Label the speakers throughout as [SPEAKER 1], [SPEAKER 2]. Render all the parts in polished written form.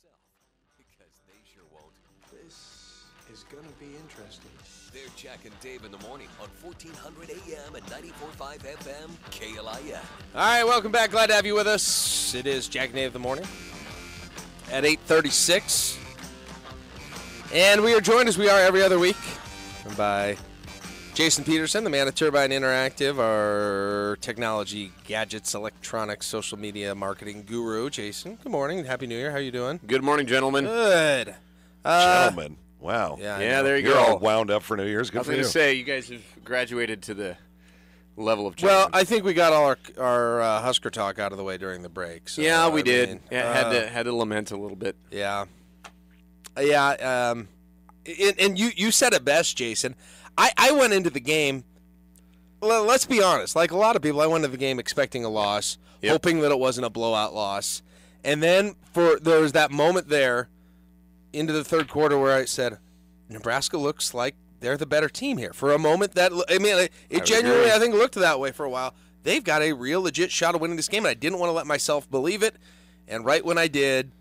[SPEAKER 1] yourself. Because they sure won't.
[SPEAKER 2] This is gonna be interesting.
[SPEAKER 1] They're Jack and Dave in the morning on 1400 AM and 94.5 FM KLIN.
[SPEAKER 3] All right, welcome back. Glad to have you with us. It is Jack and Dave in the morning at 8:36. And we are joined, as we are every other week, by Jason Peterson, the man at Turbine Interactive, our technology, gadgets, electronics, social media marketing guru. Jason, good morning. Happy New Year. How you doing?
[SPEAKER 4] Good morning, gentlemen.
[SPEAKER 3] Good.
[SPEAKER 5] Gentlemen. Wow.
[SPEAKER 4] Yeah, there you
[SPEAKER 5] You're
[SPEAKER 4] go.
[SPEAKER 5] all wound up for New Year's. Good
[SPEAKER 4] I was
[SPEAKER 5] for
[SPEAKER 4] going
[SPEAKER 5] you.
[SPEAKER 4] to say, you guys have graduated to the level of
[SPEAKER 3] Well,
[SPEAKER 4] gentlemen.
[SPEAKER 3] I think we got all our Husker talk out of the way during the break. So,
[SPEAKER 4] yeah, we
[SPEAKER 3] I
[SPEAKER 4] did.
[SPEAKER 3] mean,
[SPEAKER 4] Had to lament a little bit.
[SPEAKER 3] Yeah. Yeah. And you said it best, Jason. I went into the game, let's be honest, like a lot of people, I went into the game expecting a loss, hoping that it wasn't a blowout loss. And then there was that moment there into the third quarter where I said, Nebraska looks like they're the better team here. For a moment, it genuinely, I think, looked that way for a while. They've got a real legit shot of winning this game, and I didn't want to let myself believe it. And right when I did,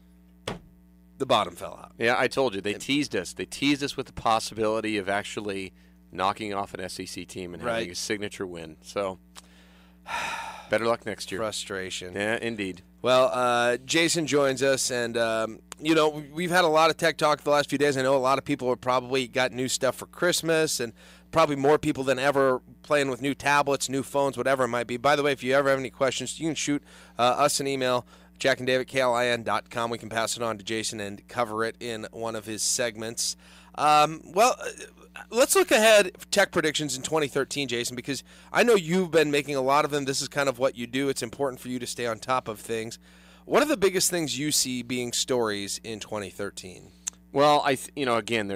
[SPEAKER 3] the bottom fell out.
[SPEAKER 4] Yeah, I told you. They teased us. They teased us with the possibility of actually knocking off an SEC team and having a signature win. So, better luck next year.
[SPEAKER 3] Frustration.
[SPEAKER 4] Yeah, indeed.
[SPEAKER 3] Well, Jason joins us, and, we've had a lot of tech talk the last few days. I know a lot of people have probably got new stuff for Christmas, and probably more people than ever playing with new tablets, new phones, whatever it might be. By the way, if you ever have any questions, you can shoot us an email, jackanddave@klin.com. We can pass it on to Jason and cover it in one of his segments. Let's look ahead, tech predictions in 2013, Jason, because I know you've been making a lot of them. This is kind of what you do. It's important for you to stay on top of things. What are the biggest things you see being stories in 2013?
[SPEAKER 4] Well, again,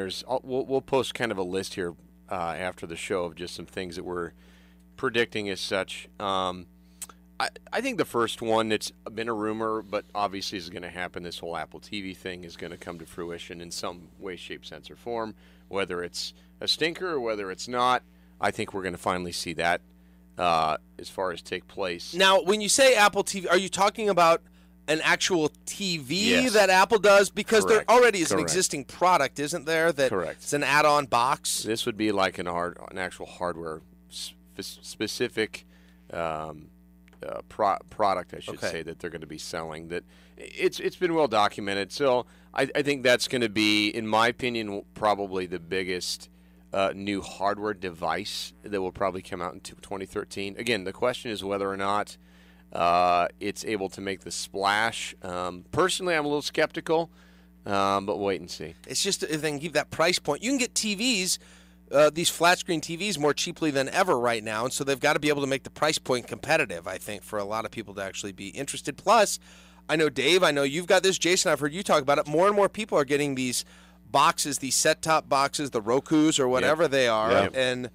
[SPEAKER 4] we'll post kind of a list here after the show of just some things that we're predicting as such. I think the first one that's been a rumor, but obviously is going to happen, this whole Apple TV thing is going to come to fruition in some way, shape, sense, or form. Whether it's a stinker or whether it's not, I think we're going to finally see that as far as take place.
[SPEAKER 3] Now, when you say Apple TV, are you talking about an actual TV
[SPEAKER 4] Yes.
[SPEAKER 3] that Apple does? Because
[SPEAKER 4] Correct.
[SPEAKER 3] there already is an
[SPEAKER 4] Correct.
[SPEAKER 3] existing product, isn't there? That
[SPEAKER 4] Correct.
[SPEAKER 3] It's an add-on box.
[SPEAKER 4] This would be like an actual hardware specific product, I should say, that they're going to be selling. That it's been well documented. So I think that's going to be, in my opinion, probably the biggest new hardware device that will probably come out in 2013. Again, the question is whether or not it's able to make the splash. Personally, I'm a little skeptical, but wait and see.
[SPEAKER 3] It's just if they can keep that price point. You can get TVs, these flat-screen TVs, more cheaply than ever right now, and so they've got to be able to make the price point competitive, I think, for a lot of people to actually be interested. Plus, I know, Dave, I know you've got this. Jason, I've heard you talk about it. More and more people are getting these boxes, these set-top boxes, the Rokus or whatever they are, and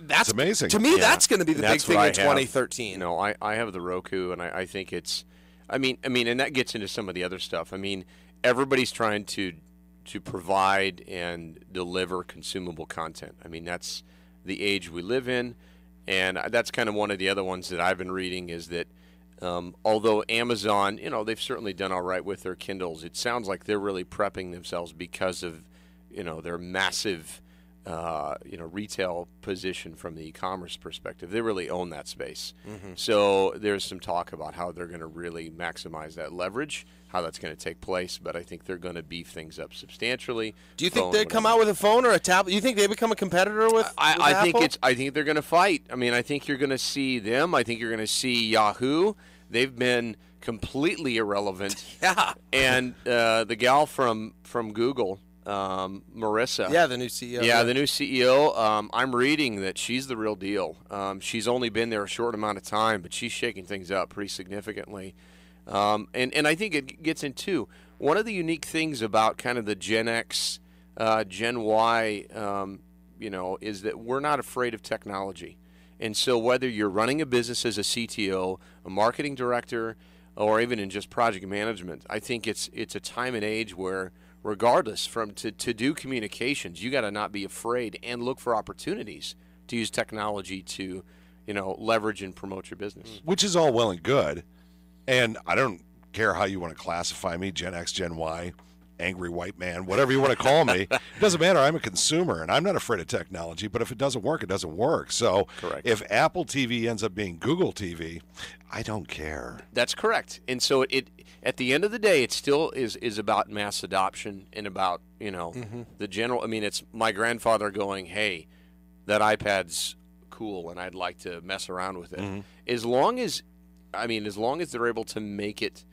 [SPEAKER 3] that's
[SPEAKER 5] amazing.
[SPEAKER 3] To me, that's going to be the big thing in 2013.
[SPEAKER 4] No, I have the Roku, and I think it's, I mean, and that gets into some of the other stuff. I mean, everybody's trying to provide and deliver consumable content. I mean, that's the age we live in, and that's kind of one of the other ones that I've been reading is that although Amazon, they've certainly done all right with their Kindles, it sounds like they're really prepping themselves because of, their massive, retail position from the e-commerce perspective. They really own that space. Mm-hmm. So there's some talk about how they're going to really maximize that leverage, how that's going to take place, but I think they're going to beef things up substantially.
[SPEAKER 3] Do you think they'd come out with a phone or a tablet? Do you think they become a competitor with Apple?
[SPEAKER 4] I think they're going to fight. I mean, I think you're going to see them. I think you're going to see Yahoo. They've been completely irrelevant.
[SPEAKER 3] Yeah.
[SPEAKER 4] And the gal from Google, Marissa.
[SPEAKER 3] Yeah, the new CEO.
[SPEAKER 4] Yeah, the new CEO. I'm reading that she's the real deal. She's only been there a short amount of time, but she's shaking things up pretty significantly. And I think it gets into one of the unique things about kind of the Gen X, Gen Y, is that we're not afraid of technology. And so whether you're running a business as a CTO, a marketing director, or even in just project management, I think it's a time and age where, regardless, to do communications, you got to not be afraid and look for opportunities to use technology to, leverage and promote your business.
[SPEAKER 5] Which is all well and good. And I don't care how you want to classify me, Gen X, Gen Y, angry white man, whatever you want to call me. It doesn't matter. I'm a consumer, and I'm not afraid of technology, but if it doesn't work, it doesn't work. So
[SPEAKER 4] Correct.
[SPEAKER 5] if Apple TV ends up being Google TV, I don't care.
[SPEAKER 4] That's correct. And so it at the end of the day, it still is about mass adoption and about, the general. I mean, it's my grandfather going, hey, that iPad's cool and I'd like to mess around with it. As long as they're able to make it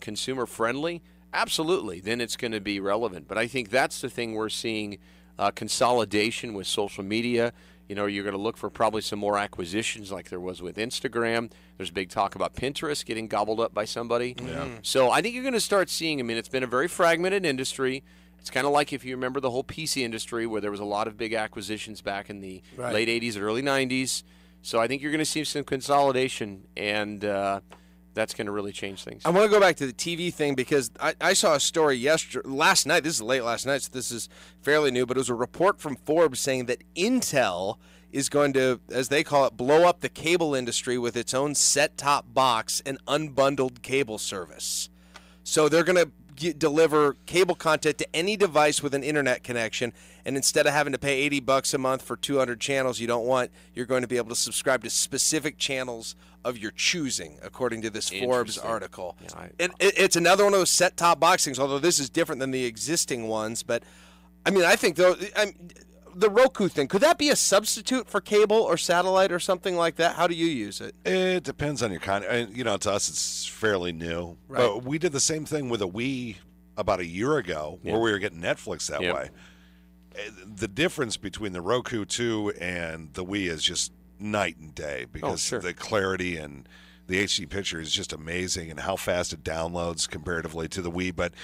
[SPEAKER 4] consumer friendly, absolutely, then it's going to be relevant. But I think that's the thing we're seeing, consolidation with social media. You're going to look for probably some more acquisitions like there was with Instagram. There's big talk about Pinterest getting gobbled up by somebody.
[SPEAKER 5] Yeah.
[SPEAKER 4] So I think you're going to start seeing, it's been a very fragmented industry. It's kind of like if you remember the whole PC industry where there was a lot of big acquisitions back in the late 80s, early 90s. So I think you're going to see some consolidation, and that's going to really change things.
[SPEAKER 3] I want to go back to the TV thing because I saw a story last night. This is late last night, so this is fairly new, but it was a report from Forbes saying that Intel is going to, as they call it, blow up the cable industry with its own set-top box and unbundled cable service. So they're going to deliver cable content to any device with an internet connection, and instead of having to pay $80 a month for 200 channels you don't want, you're going to be able to subscribe to specific channels of your choosing, according to this Forbes article. Yeah, it's another one of those set-top box things, although this is different than the existing ones. But, I think the Roku thing, could that be a substitute for cable or satellite or something like that? How do you use it?
[SPEAKER 5] It depends on your kind. To us, it's fairly new.
[SPEAKER 3] Right.
[SPEAKER 5] But we did the same thing with a Wii about a year ago, where we were getting Netflix that way. The difference between the Roku 2 and the Wii is just night and day because the clarity and the HD picture is just amazing, and how fast it downloads comparatively to the Wii. But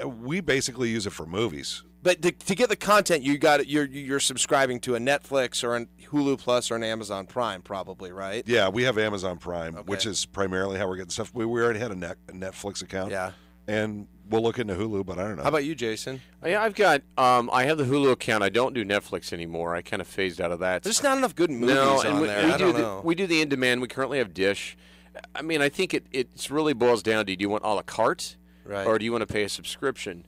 [SPEAKER 5] we basically use it for movies.
[SPEAKER 3] But to get the content, you're subscribing to a Netflix or a Hulu Plus or an Amazon Prime, probably, right?
[SPEAKER 5] Yeah, we have Amazon Prime, which is primarily how we're getting stuff. We already had a Netflix account.
[SPEAKER 3] Yeah.
[SPEAKER 5] And we'll look into Hulu, but I don't know.
[SPEAKER 3] How about you, Jason?
[SPEAKER 4] Yeah, I've got. I have the Hulu account. I don't do Netflix anymore. I kind of phased out of that.
[SPEAKER 3] There's not enough good movies on there. I don't know.
[SPEAKER 4] We do the in-demand. We currently have Dish. I think it really boils down to, do you want a la carte, or do you want to pay a subscription?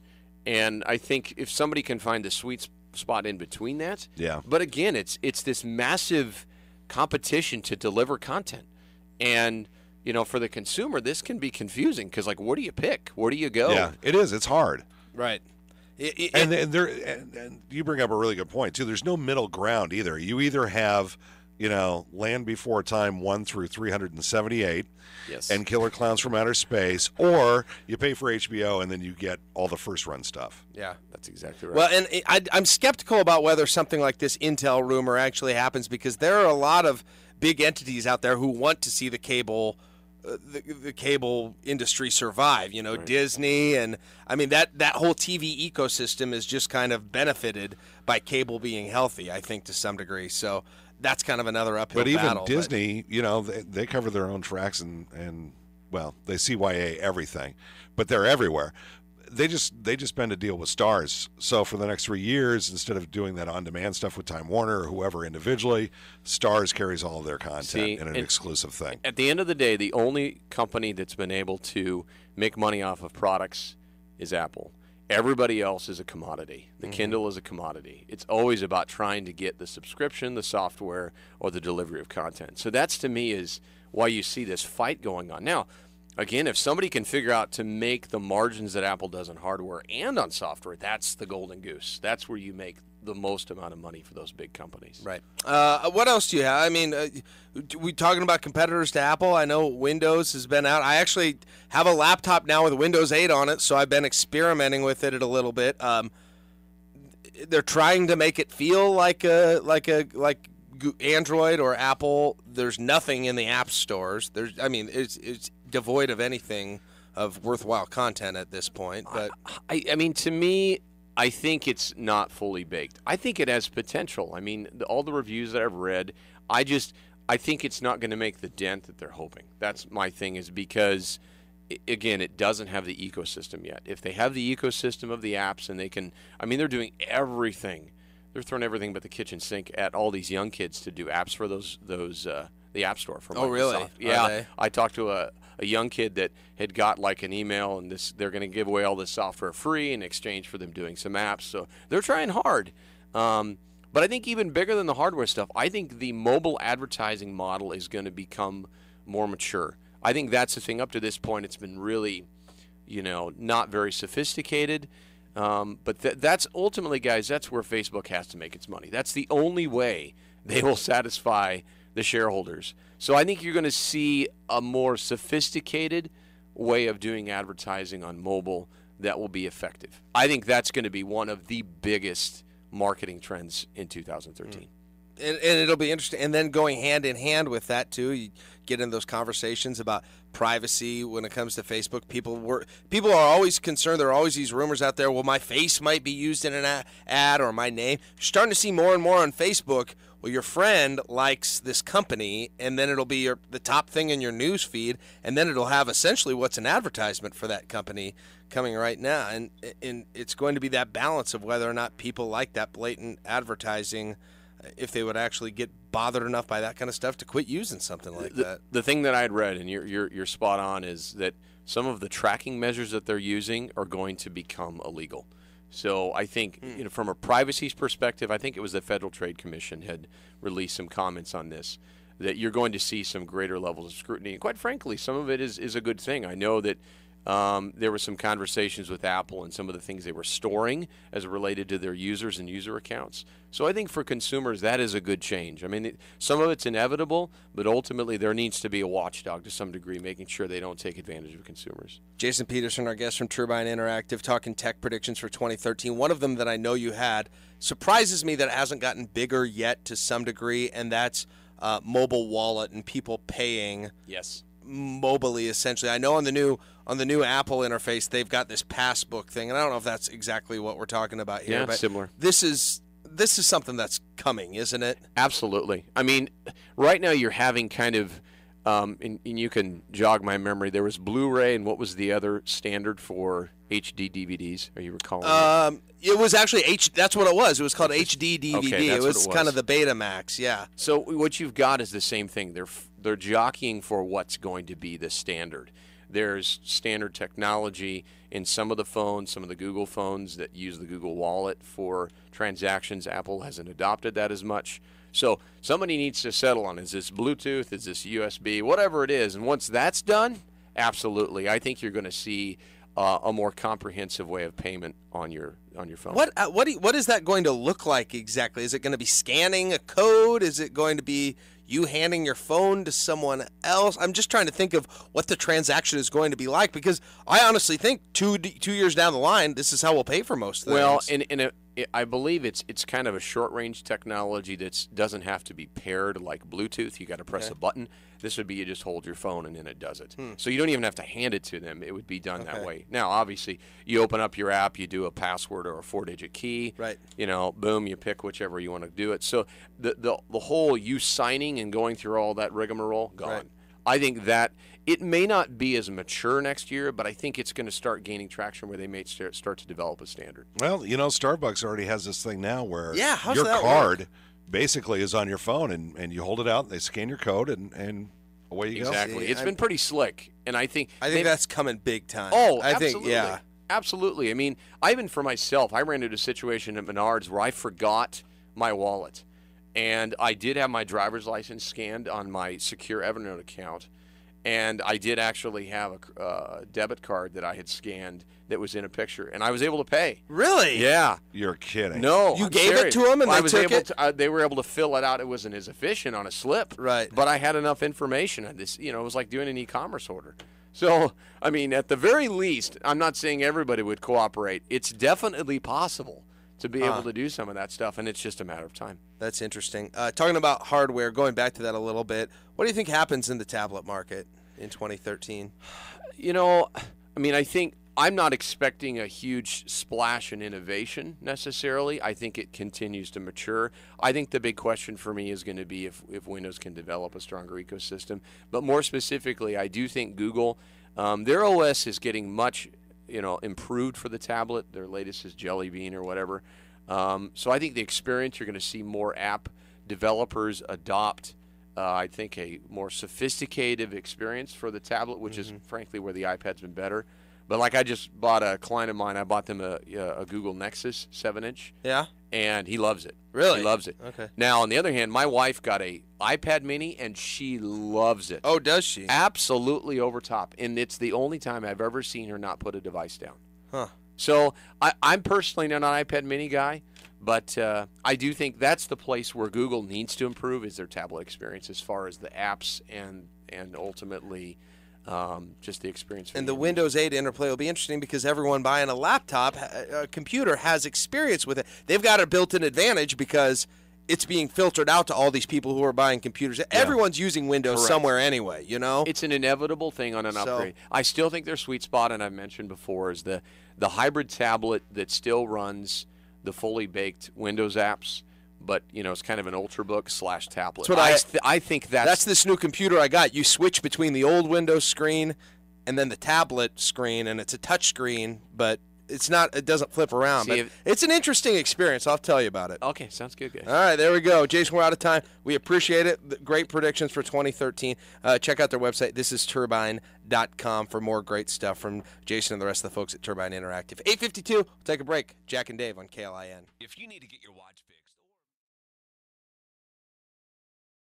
[SPEAKER 4] And I think if somebody can find the sweet spot in between that.
[SPEAKER 5] Yeah.
[SPEAKER 4] But again, it's this massive competition to deliver content, and for the consumer, this can be confusing because, where do you pick? Where do you go?
[SPEAKER 5] Yeah, it is. It's hard.
[SPEAKER 3] Right.
[SPEAKER 5] And you bring up a really good point too. There's no middle ground either. You either have, Land Before Time 1 through 378, and Killer Clowns from Outer Space, or you pay for HBO and then you get all the first run stuff.
[SPEAKER 3] Yeah,
[SPEAKER 4] that's exactly right.
[SPEAKER 3] Well, and I'm skeptical about whether something like this Intel rumor actually happens, because there are a lot of big entities out there who want to see the cable. The cable industry survive, Disney, and that whole TV ecosystem is just kind of benefited by cable being healthy, I think, to some degree. So that's kind of another uphill battle.
[SPEAKER 5] But even Disney, they cover their own tracks and they CYA everything, but they're everywhere. They just spend a deal with Starz. So for the next 3 years, instead of doing that on-demand stuff with Time Warner or whoever individually, Starz carries all of their content in an exclusive thing.
[SPEAKER 4] At the end of the day, the only company that's been able to make money off of products is Apple. Everybody else is a commodity. The Kindle is a commodity. It's always about trying to get the subscription, the software, or the delivery of content. So that's, to me, is why you see this fight going on. Now, again, if somebody can figure out to make the margins that Apple does on hardware and on software, that's the golden goose. That's where you make the most amount of money for those big companies.
[SPEAKER 3] Right. What else do you have? We talking about competitors to Apple. I know Windows has been out. I actually have a laptop now with Windows 8 on it, so I've been experimenting with it a little bit. They're trying to make it feel like Android or Apple. There's nothing in the app stores. It's devoid of anything of worthwhile content at this point. But
[SPEAKER 4] to me, I think it's not fully baked. I think it has potential. All the reviews that I've read, I think it's not going to make the dent that they're hoping. That's my thing, is because, again, it doesn't have the ecosystem yet. If they have the ecosystem of the apps and they can, they're doing everything. They're throwing everything but the kitchen sink at all these young kids to do apps for those the App Store from Microsoft.
[SPEAKER 3] Oh, really?
[SPEAKER 4] Yeah. I talked to a a young kid that had got like an email and they're going to give away all this software free in exchange for them doing some apps. So they're trying hard. But I think even bigger than the hardware stuff, I think the mobile advertising model is going to become more mature. I think that's the thing. Up to this point, it's been really, not very sophisticated. But that's ultimately, guys, that's where Facebook has to make its money. That's the only way they will satisfy the shareholders. So I think you're going to see a more sophisticated way of doing advertising on mobile that will be effective. I think that's going to be one of the biggest marketing trends in 2013.
[SPEAKER 3] And it'll be interesting. And then going hand in hand with that, too, you get in those conversations about privacy when it comes to Facebook. People are always concerned. There are always these rumors out there, well, my face might be used in an ad or my name. You're starting to see more and more on Facebook. Well, your friend likes this company, and then it'll be the top thing in your news feed, and then it'll have essentially what's an advertisement for that company coming right now. And it's going to be that balance of whether or not people like that blatant advertising, if they would actually get bothered enough by that kind of stuff to quit using something like that.
[SPEAKER 4] The thing that I had read, and you're spot on, is that some of the tracking measures that they're using are going to become illegal. So I think, from a privacy perspective, I think it was the Federal Trade Commission had released some comments on this, that you're going to see some greater levels of scrutiny. And quite frankly, some of it is a good thing. I know that there were some conversations with Apple and some of the things they were storing as related to their users and user accounts. So I think for consumers, that is a good change. I mean, some of it's inevitable, but ultimately there needs to be a watchdog to some degree, making sure they don't take advantage of consumers.
[SPEAKER 3] Jason Peterson, our guest from Turbine Interactive, talking tech predictions for 2013. One of them that I know you had surprises me that it hasn't gotten bigger yet to some degree, and that's mobile wallet and people paying.
[SPEAKER 4] Yes.
[SPEAKER 3] Mobily, essentially. I know on the new Apple interface they've got this passbook thing, and I don't know if that's exactly what we're talking about here.
[SPEAKER 4] Yeah,
[SPEAKER 3] but
[SPEAKER 4] similar.
[SPEAKER 3] This is something that's coming, isn't it?
[SPEAKER 4] Absolutely. I mean, right now you're having kind of, and you can jog my memory. There was Blu-ray, and what was the other standard for HD DVDs? Are you recalling?
[SPEAKER 3] It was actually That's what it was. It was called HD DVD.
[SPEAKER 4] Okay,
[SPEAKER 3] it was kind of the Betamax. Yeah.
[SPEAKER 4] So what you've got is the same thing. They're jockeying for what's going to be the standard. There's standard technology in some of the phones, some of the Google phones that use the Google Wallet for transactions. Apple hasn't adopted that as much. So somebody needs to settle on, is this Bluetooth, is this USB, whatever it is. And once that's done, absolutely, I think you're going to see a more comprehensive way of payment on your phone.
[SPEAKER 3] What is that going to look like exactly? Is it going to be scanning a code? Is it going to be you handing your phone to someone else? I'm just trying to think of what the transaction is going to be like, because I honestly think 2 years down the line, this is how we'll pay for most things.
[SPEAKER 4] Well, I believe it's kind of a short-range technology that doesn't have to be paired like Bluetooth. You got to press a button. This would be you just hold your phone and then it does it. So you don't even have to hand it to them. It would be done that way. Now, obviously, you open up your app, you do a password or a 4-digit key.
[SPEAKER 3] Right.
[SPEAKER 4] Boom, you pick whichever you want to do it. So the whole you signing and going through all that rigmarole, gone.
[SPEAKER 3] Right.
[SPEAKER 4] I think that it may not be as mature next year, but I think it's going to start gaining traction where they may start to develop a standard.
[SPEAKER 5] Well, Starbucks already has this thing now where
[SPEAKER 3] how's
[SPEAKER 5] your
[SPEAKER 3] that
[SPEAKER 5] card
[SPEAKER 3] work?
[SPEAKER 5] basically is on your phone, and you hold it out, and they scan your code, and away you go.
[SPEAKER 4] Exactly.
[SPEAKER 3] See,
[SPEAKER 4] it's been pretty slick, and I think
[SPEAKER 3] that's coming big time.
[SPEAKER 4] Oh,
[SPEAKER 3] I
[SPEAKER 4] absolutely.
[SPEAKER 3] think, yeah.
[SPEAKER 4] Absolutely. I mean, even for myself, I ran into a situation at Menards where I forgot my wallet, and I did have my driver's license scanned on my secure Evernote account, and I did actually have a debit card that I had scanned that was in a picture, and I was able to pay.
[SPEAKER 3] Really?
[SPEAKER 4] Yeah.
[SPEAKER 5] You're kidding.
[SPEAKER 4] No,
[SPEAKER 3] You
[SPEAKER 4] I'm
[SPEAKER 3] gave it
[SPEAKER 4] serious.
[SPEAKER 3] to them and
[SPEAKER 4] I
[SPEAKER 3] they
[SPEAKER 4] was
[SPEAKER 3] took
[SPEAKER 4] able
[SPEAKER 3] it?
[SPEAKER 4] to, they were able to fill it out. It wasn't as efficient on a slip.
[SPEAKER 3] Right.
[SPEAKER 4] But I had enough information. It was like doing an e-commerce order. So, I mean, at the very least, I'm not saying everybody would cooperate. It's definitely possible to be able to do some of that stuff, and it's just a matter of time.
[SPEAKER 3] That's interesting. Talking about hardware, going back to that a little bit, what do you think happens in the tablet market in 2013?
[SPEAKER 4] I think I'm not expecting a huge splash in innovation necessarily. I think it continues to mature. I think the big question for me is going to be if Windows can develop a stronger ecosystem. But more specifically, I do think Google, their OS is getting much improved for the tablet. Their latest is Jelly Bean or whatever. So I think the experience, you're going to see more app developers adopt I think a more sophisticated experience for the tablet, which is frankly where the iPad's been better. But like I just bought a client of mine, I bought them a Google Nexus 7-inch.
[SPEAKER 3] Yeah.
[SPEAKER 4] And he loves it.
[SPEAKER 3] Really?
[SPEAKER 4] He loves it.
[SPEAKER 3] Okay.
[SPEAKER 4] Now, on the other hand, my wife got a iPad mini, and she loves it.
[SPEAKER 3] Oh, does she?
[SPEAKER 4] Absolutely over top. And it's the only time I've ever seen her not put a device down.
[SPEAKER 3] Huh.
[SPEAKER 4] So I'm personally not an iPad mini guy, but I do think that's the place where Google needs to improve is their tablet experience as far as the apps and ultimately just the experience.
[SPEAKER 3] And the Windows 8 interplay will be interesting because everyone buying a laptop, a computer, has experience with it. They've got a built-in advantage because it's being filtered out to all these people who are buying computers. Yeah. Everyone's using Windows
[SPEAKER 4] Correct.
[SPEAKER 3] somewhere anyway, you know?
[SPEAKER 4] It's an inevitable thing on an upgrade. I still think their sweet spot, and I've mentioned before, is the hybrid tablet that still runs the fully baked Windows apps, but it's kind of an ultrabook / tablet. I think
[SPEAKER 3] that's this new computer I got. You switch between the old Windows screen and then the tablet screen, and it's a touch screen, but it doesn't flip around. But it's an interesting experience. I'll tell you about it.
[SPEAKER 4] Okay, sounds good, guys.
[SPEAKER 3] All right, there we go. Jason, we're out of time. We appreciate it. Great predictions for 2013. Check out their website. This is Turbine.com for more great stuff from Jason and the rest of the folks at Turbine Interactive. 8:52. We'll take a break. Jack and Dave on KLIN.
[SPEAKER 1] If you need to get your watch fixed.